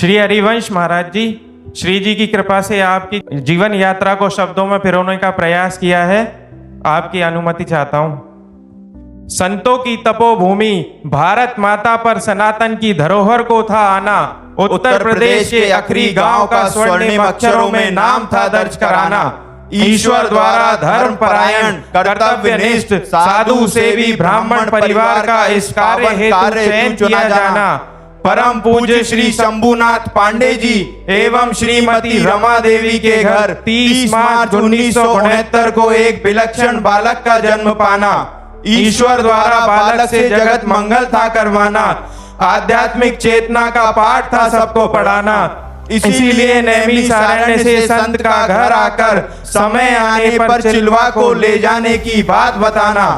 श्री हरिवंश महाराज जी, श्री जी की कृपा से आपकी जीवन यात्रा को शब्दों में पिरोने का प्रयास किया है। आपकी अनुमति चाहता हूं। संतों की तपोभूमि भारत माता पर सनातन की धरोहर को था आना। उत्तर प्रदेश के अखरी गांव का स्वर्णिम अक्षरों में नाम था दर्ज कराना। ईश्वर द्वारा धर्म परायण कर्तव्यनिष्ठ साधु सेवी ब्राह्मण परिवार का इस कार्य हेतु चयन किया जाना। परम पूज्य श्री शंभुनाथ पांडे जी एवं श्रीमती रमा देवी के घर 30 मार्च 1969 को एक विलक्षण बालक का जन्म पाना। ईश्वर द्वारा बालक से जगत मंगल था करवाना। आध्यात्मिक चेतना का पाठ था सबको पढ़ाना। इसीलिए नैमिषारण्य से संत का घर आकर समय आने पर चिलवा को ले जाने की बात बताना।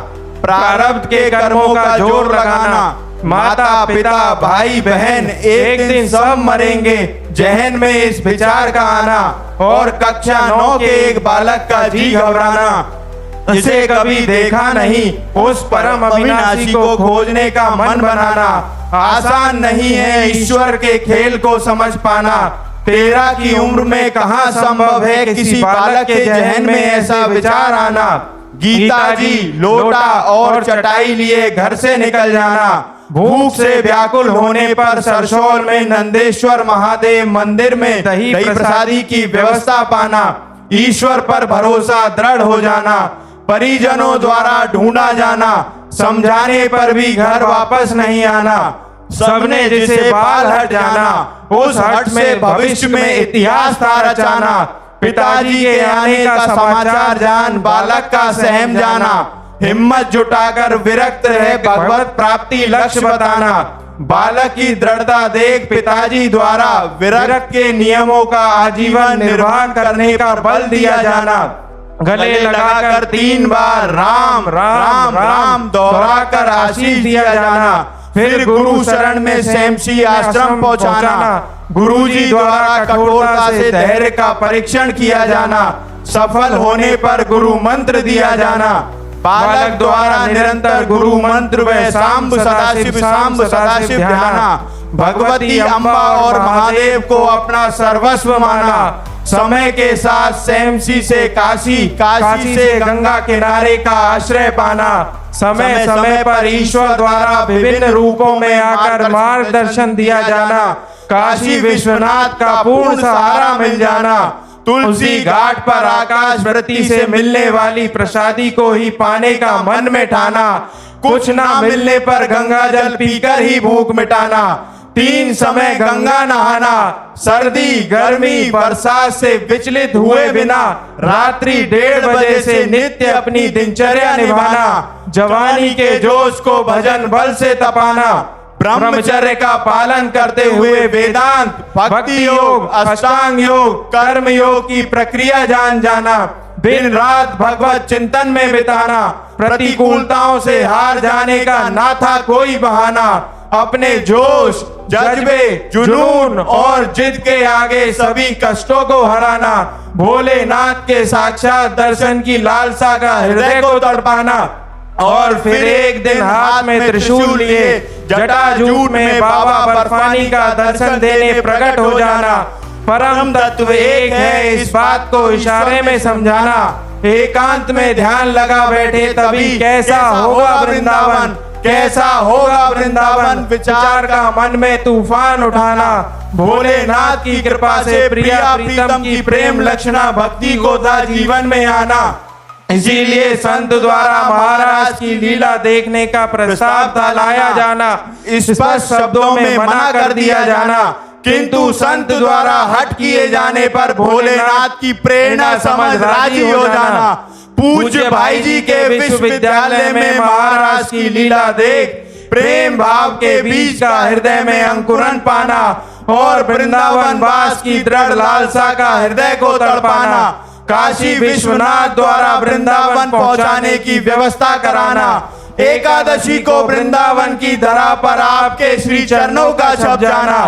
प्रारब्ध के कर्मों का जोर लगाना। माता पिता भाई बहन एक दिन सब मरेंगे, जहन में इस विचार का आना। और कक्षा 9 के एक बालक का जी घबराना। जिसे कभी देखा नहीं उस परम अविनाशी को खोजने का मन बनाना। आसान नहीं है ईश्वर के खेल को समझ पाना। 13 की उम्र में कहाँ संभव है किसी बालक के जहन में ऐसा विचार आना। गीता जी लोटा और चटाई लिए घर से निकल जाना। भूख से व्याकुल होने पर सरसौल में नंदेश्वर महादेव मंदिर में दही प्रसादी की व्यवस्था पाना। ईश्वर पर भरोसा दृढ़ हो जाना। परिजनों द्वारा ढूंढा जाना। समझाने पर भी घर वापस नहीं आना। सबने जिसे बाल हट जाना, उस हट में भविष्य में इतिहास था रचाना। पिताजी के आने का समाचार जान बालक का सहम जाना। हिम्मत जुटाकर विरक्त रहे भगवत प्राप्ति लक्ष्य बताना। बालक की दृढ़ता देख पिताजी द्वारा विरक्त के नियमों का आजीवन निर्वाह करने का बल दिया जाना। गले लगाकर 3 बार राम राम राम दोहराकर आशीष दिया जाना। फिर गुरु शरण में सेमसी आश्रम पहुंचाना। गुरुजी द्वारा कठोरता से धैर्य का परीक्षण किया जाना। सफल होने पर गुरु मंत्र दिया जाना। बालक द्वारा निरंतर गुरु मंत्र व सांब सदाशिव ध्याना। भगवती अम्बा और महादेव को अपना सर्वस्व माना। समय के साथ सेमसी से काशी, काशी से गंगा किनारे का आश्रय पाना। समय समय पर ईश्वर द्वारा विभिन्न रूपों में आकर मार्गदर्शन दिया जाना। काशी विश्वनाथ का पूर्ण सहारा मिल जाना। तुलसी घाट पर आकाश व्रती से मिलने वाली प्रसादी को ही पाने का मन में ठाना। कुछ ना मिलने पर गंगा जल पीकर ही भूख मिटाना। 3 समय गंगा नहाना। सर्दी गर्मी बरसात से विचलित हुए बिना रात्रि 1:30 बजे से नित्य अपनी दिनचर्या निभाना। जवानी के जोश को भजन बल से तपाना। ब्रह्मचर्य का पालन करते हुए वेदांत, भक्ति योग, अष्टांग योग, कर्म योग की प्रक्रिया जान जाना। दिन रात भगवत चिंतन में बिताना। प्रतिकूलताओं से हार जाने का ना था कोई बहाना। अपने जोश, जज्बे, जुनून और जिद के आगे सभी कष्टों को हराना। भोलेनाथ के साक्षात दर्शन की लालसा का हृदय को तड़पाना। और फिर एक दिन हाथ में त्रिशूल लिए जटाजूट में बाबा बर्फानी का दर्शन देने प्रकट हो जाना। परम तत्व एक है इस बात को इशारे में समझाना। एकांत में ध्यान लगा बैठे तभी कैसा होगा वृंदावन, कैसा होगा वृंदावन। विचार का मन में तूफान उठाना। भोलेनाथ की कृपा से प्रिया प्रीतम की प्रेम लक्षणा भक्ति को था जीवन में आना। इसीलिए संत द्वारा महाराज की लीला देखने का प्रस्ताव था लाया जाना। स्पष्ट शब्दों में मना कर दिया जाना, किंतु संत द्वारा हट किए जाने पर भोलेनाथ की प्रेरणा समझ राजी हो जाना। पूज्य भाई जी के विश्वविद्यालय में महाराज की लीला देख प्रेम भाव के बीज का हृदय में अंकुरन पाना और वृंदावन वास की दृढ़ लालसा का हृदय को तड़पाना। काशी विश्वनाथ द्वारा वृंदावन पहुंचाने की व्यवस्था कराना। एकादशी को वृंदावन की धरा पर आपके श्री चरणों का छप जाना।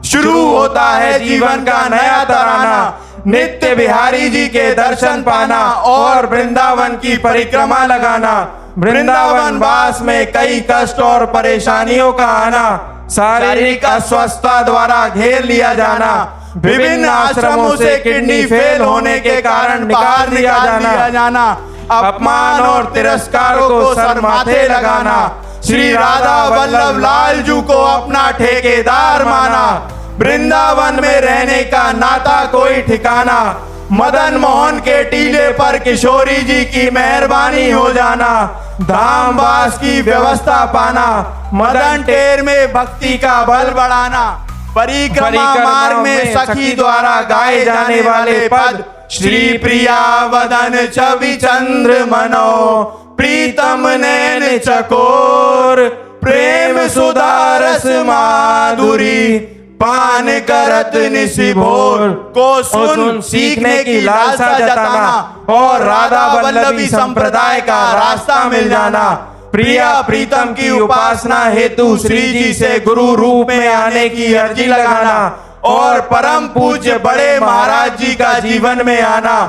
शुरू होता है जीवन का नया तराना। नित्य बिहारी जी के दर्शन पाना और वृंदावन की परिक्रमा लगाना। वृंदावन वास में कई कष्ट और परेशानियों का आना। शारीरिक अस्वस्थता द्वारा घेर लिया जाना, विभिन्न आश्रमों से किडनी फेल होने के कारण निकाल दिया जाना, अपमान और तिरस्कारों को सर माथे लगाना, श्री राधा वल्लभ लाल जी को अपना ठेकेदार माना, वृंदावन में रहने का नाता कोई ठिकाना, मदन मोहन के टीले पर किशोरी जी की मेहरबानी हो जाना, धाम वास की व्यवस्था पाना, मदन टेर में भक्ति का बल बढ़ाना, परिक्रमा मार्ग में सखी द्वारा गाए जाने वाले पद, श्री प्रिया वदन छवि चंद्र मनो, प्रीतम नैन चकोर, प्रेम सुधा रस माधुरी, पान करत निशिभोर को सुन सीखने की लालसा जताना और राधा वल्लभी संप्रदाय का रास्ता मिल जाना, प्रिया प्रीतम की उपासना हेतु श्री जी से गुरु रूप में आने की अर्जी लगाना और परम पूज्य बड़े महाराज जी का जीवन में आना,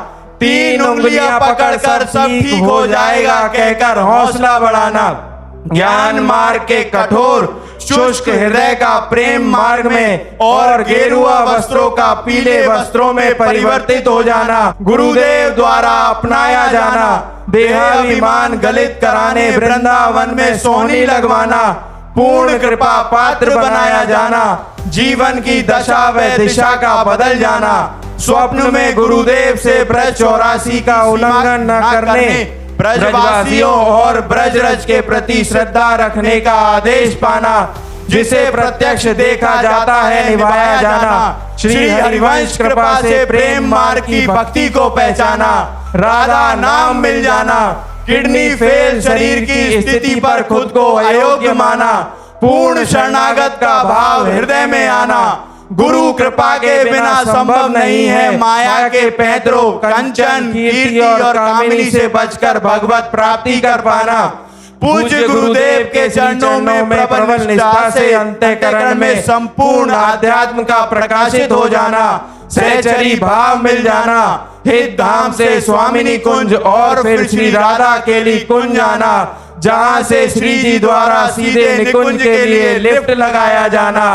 3 उंगलियां पकड़कर सब ठीक हो जाएगा कहकर हौसला बढ़ाना, ज्ञान मार्ग के कठोर शुष्क हृदय का प्रेम मार्ग में और गेरुआ वस्त्रों का पीले वस्त्रों में परिवर्तित हो जाना, गुरुदेव द्वारा अपनाया जाना, देहाभिमान गलित कराने वृंदावन में सोहनी लगवाना, पूर्ण कृपा पात्र बनाया जाना, जीवन की दशा व दिशा का बदल जाना, स्वप्न में गुरुदेव से ब्रज 84 का उल्लंघन न करने, ब्रजवासियों और ब्रजरज के प्रति श्रद्धा रखने का आदेश पाना, जिसे प्रत्यक्ष देखा जाता है निभाया जाना, श्री हरिवंश कृपा से प्रेम मार्ग की भक्ति को पहचाना, राधा नाम मिल जाना, किडनी फेल शरीर की स्थिति पर खुद को अयोग्य माना, पूर्ण शरणागत का भाव हृदय में आना, गुरु कृपा के बिना संभव नहीं है माया के पैंतरों कंचन कीर्ति और कामिनी से बचकर भगवत प्राप्ति कर पाना, पूज्य गुरुदेव के चरणों में प्रबल निष्ठा से अंतःकरण में संपूर्ण आध्यात्म का प्रकाशित हो जाना, सहचरी भाव मिल जाना, हित धाम से स्वामिनी कुंज और फिर श्री राधा केली कुंज आना, जहां से श्री जी द्वारा सीधे निकुंज के लिए लिफ्ट लगाया जाना,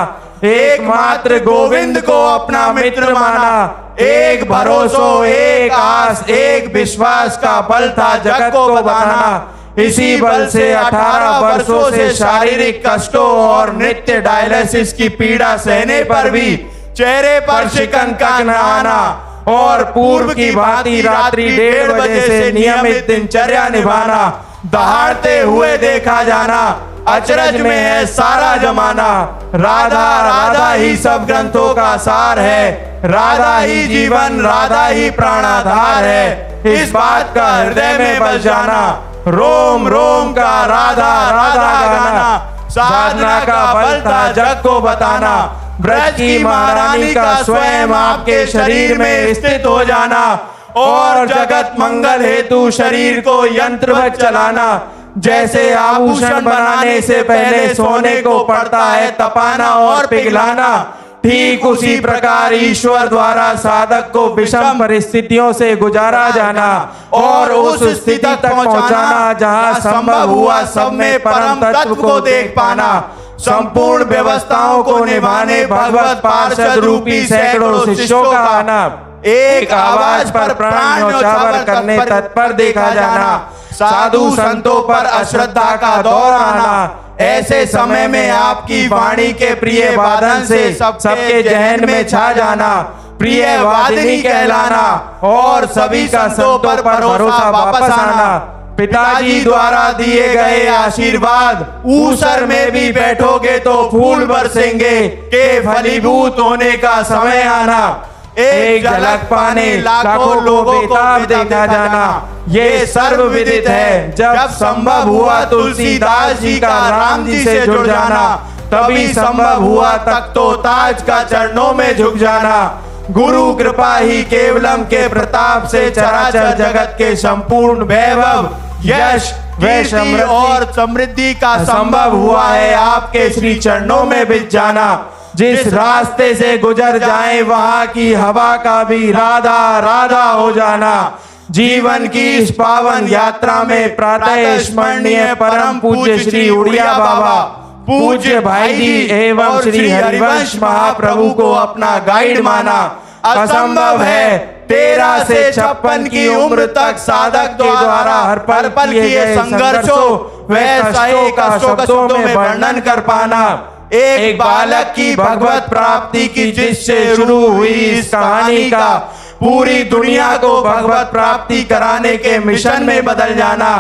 एकमात्र गोविंद को अपना मित्र माना, एक भरोसो एक आस एक विश्वास का बल था जगत को बताना, इसी बल से 18 वर्षों से शारीरिक कष्टों और नित्य डायलिसिस की पीड़ा सहने पर भी चेहरे पर शिकन का न आना और पूर्व की भांति रात्रि 1:30 बजे से नियमित दिनचर्या निभाना, दहाड़ते हुए देखा जाना, अचरज में है सारा जमाना, राधा राधा ही सब ग्रंथों का सार है, राधा ही जीवन राधा ही प्राणाधार है, इस बात का हृदय में बस जाना, रोम रोम का राधा राधा गाना, साधना का बल था जग को बताना, ब्रज की महारानी का स्वयं आपके शरीर में स्थित हो जाना और जगत मंगल हेतु शरीर को यंत्रवत चलाना, जैसे आभूषण बनाने से पहले सोने को पड़ता है तपाना और पिघलाना, ठीक उसी प्रकार ईश्वर द्वारा साधक को विषम परिस्थितियों से गुजारा जाना और उस स्थिति तक पहुंचाना जहां संभव हुआ सब में परम तत्व को देख पाना, संपूर्ण व्यवस्थाओं को निभाने भगवत पार्षद रूपी सैकड़ों शिष्यों का आना, एक आवाज पर प्राण न्यौछावर करने तत्पर देखा जाना, साधु संतों पर अश्रद्धा का दौर आना, ऐसे समय में आपकी वाणी के प्रिय वादन से सबके जहन में छा जाना, प्रिय वादिनी कहलाना और सभी संतों पर भरोसा वापस आना, पिताजी द्वारा दिए गए आशीर्वाद, ऊसर में भी बैठोगे तो फूल बरसेंगे के फलीभूत होने का समय आना, एक झलक पाने लाखों लोगों को देखा जाना, ये सर्व विदित है जब संभव हुआ तुलसीदास जी का राम जी से जुड़ जाना, तभी संभव हुआ तख्तो ताज का चरणों में झुक जाना, गुरु कृपा ही केवलम के प्रताप से चराचर जगत के संपूर्ण वैभव यश कीर्ति और समृद्धि का संभव हुआ है आपके श्री चरणों में बिछ जाना, जिस रास्ते से गुजर जाए वहां की हवा का भी राधा राधा हो जाना, जीवन की इस पावन यात्रा में प्रातः स्मरणीय परम पूज्य श्री उड़िया बाबा पूज्य भाई जी एवं श्री हरिवंश महाप्रभु को अपना गाइड माना। असंभव है 13 से 56 की उम्र तक साधक के द्वारा हर पल किए संघर्षों व सहे कष्टों का शब्दों में वर्णन कर पाना। एक बालक की भगवत प्राप्ति की जिससे शुरू हुई इस कहानी का पूरी दुनिया को भगवत प्राप्ति कराने के मिशन में बदल जाना,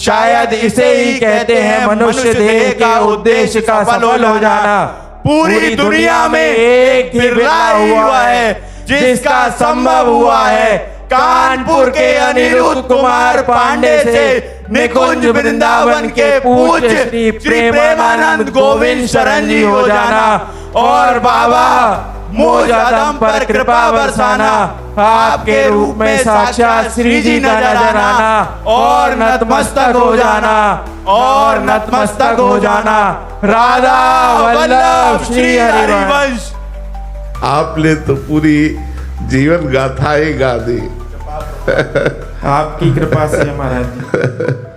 शायद इसे ही कहते हैं मनुष्य देह के उद्देश्य का सफल हो जाना। पूरी दुनिया में एक भी बिरला हुआ है जिसका संभव हुआ है। कानपुर के अनिरुद्ध कुमार पांडे से निकुंज वृंदावन के पूज्य श्री प्रेमानंद गोविंद शरण जी हो जाना और बाबा मुझ अदम पर कृपा बरसाना। आपके रूप में साक्षात श्री जी नजर आना और नतमस्तक हो जाना और नतमस्तक हो जाना। राधा वल्लभ श्री हरिवंश। आपने तो पूरी जीवन गाथाएं गा दी। आपकी कृपा से महाराज।